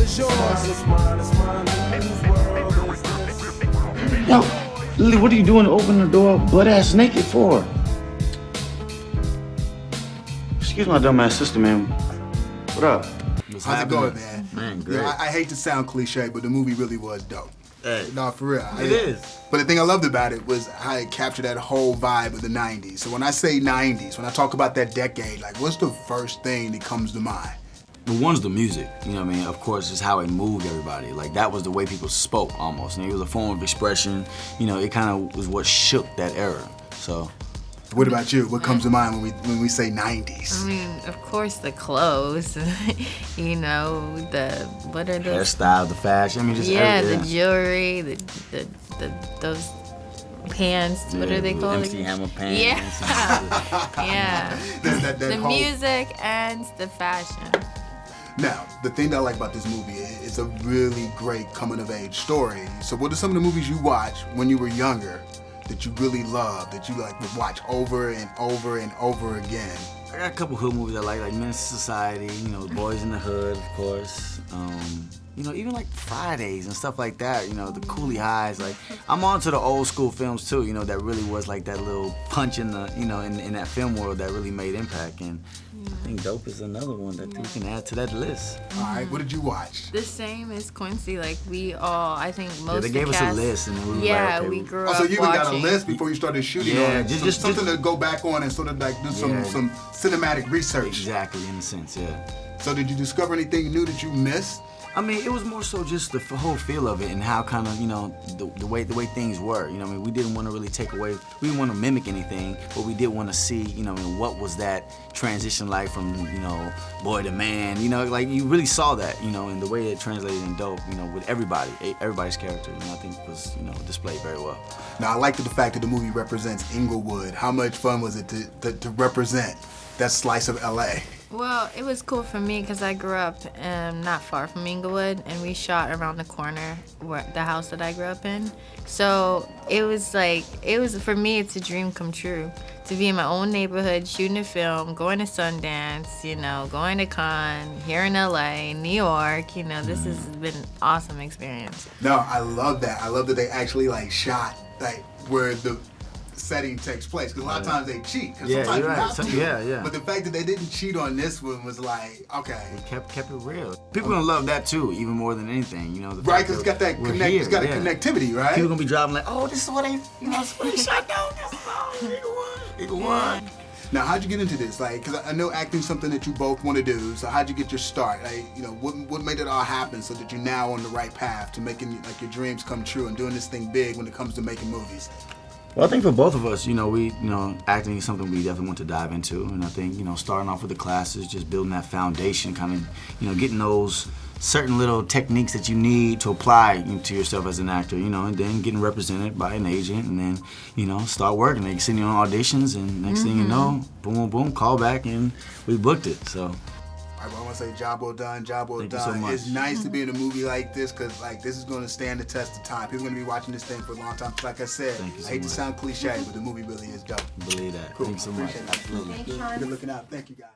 is yours. It's mine, it's mine. Whose world is this? Yo, Lily, what are you doing to open the door butt-ass naked for? Excuse my dumb-ass sister, man. What up? How's it going, man? Man, great. I hate to sound cliche, but the movie really was dope. Hey. No, for real. It is. But the thing I loved about it was how it captured that whole vibe of the 90s. So when I say 90s, when I talk about that decade, like what's the first thing that comes to mind? Well, one's the music, you know what I mean? Of course, it's how it moved everybody. Like, that was the way people spoke, almost. And it was a form of expression. You know, it kind of was what shook that era, so. What about you? What comes to mind when we say 90s? I mean, of course, the clothes, you know, what are those? Hairstyle, the fashion, I mean, just everything. The jewelry, those pants, what are they called? MC Hammer pants. Yeah, yeah. The whole... music and the fashion. Now, the thing that I like about this movie is it's a really great coming-of-age story. So what are some of the movies you watched when you were younger that you really loved, that you like would watch over and over and over again? I got a couple hood movies I like Men's Society, you know, Boys in the Hood, of course. You know, even like Fridays and stuff like that, you know, the Coolie Highs. Like, I'm on to the old school films too, you know, that really was like that little punch in the, you know, in that film world that really made impact. And I think Dope is another one that we can add to that list. All right, what did you watch? The same as Quincy, like we all, I think most they gave us a list and then we were like, okay, we grew up so you even watching. got a list before you started shooting on it? Just something to go back on and sort of like do some cinematic research. Exactly, in a sense, yeah. So did you discover anything new that you missed? I mean, it was more so just the whole feel of it and how kind of, you know, the way things were. You know, I mean, we didn't want to really take away, we didn't want to mimic anything, but we did want to see, you know, I mean, what was that transition like from, you know, boy to man. You know, like you really saw that, you know, in the way it translated in Dope, you know, with everybody's character. You know, I think was, you know, displayed very well. Now, I liked the fact that the movie represents Inglewood. How much fun was it to represent that slice of LA? Well, it was cool for me because I grew up not far from Inglewood, and we shot around the corner where the house that I grew up in. So it was for me, it's a dream come true to be in my own neighborhood, shooting a film, going to Sundance, you know, going to Cannes, here in LA, New York. You know, this has been an awesome experience. No, I love that. I love that they actually like shot like where the setting takes place, because a lot of times they cheat, because sometimes you have to. Yeah. But the fact that they didn't cheat on this one was like, okay. It kept it real. People gonna love that too, even more than anything, you know. Right, because it's got that it's got a connectivity, right? People gonna be driving like, oh, this is what they, you know, what they shot down. This is Eagle One. Now, how'd you get into this? Like, because I know acting's something that you both want to do. So how'd you get your start? Like, you know, what made it all happen so that you're now on the right path to making like your dreams come true and doing this thing big when it comes to making movies? Well, I think for both of us, you know, acting is something we definitely want to dive into, and I think, you know, starting off with the classes, just building that foundation, kind of, you know, getting those certain little techniques that you need to apply to yourself as an actor, you know, and then getting represented by an agent, and then, you know, start working. They send you on auditions, and next thing you know, boom, boom, boom, call back, and we booked it. So. All right, well, I want to say job well done, job well Thank done. you so much. It's nice to be in a movie like this, because like this is going to stand the test of time. People are going to be watching this thing for a long time. Like I said, I hate to sound cliche, but the movie really is dope. Believe that. Cool. Thanks so much. Appreciate it. Absolutely. Thanks, Shawn. Good looking out. Thank you, guys.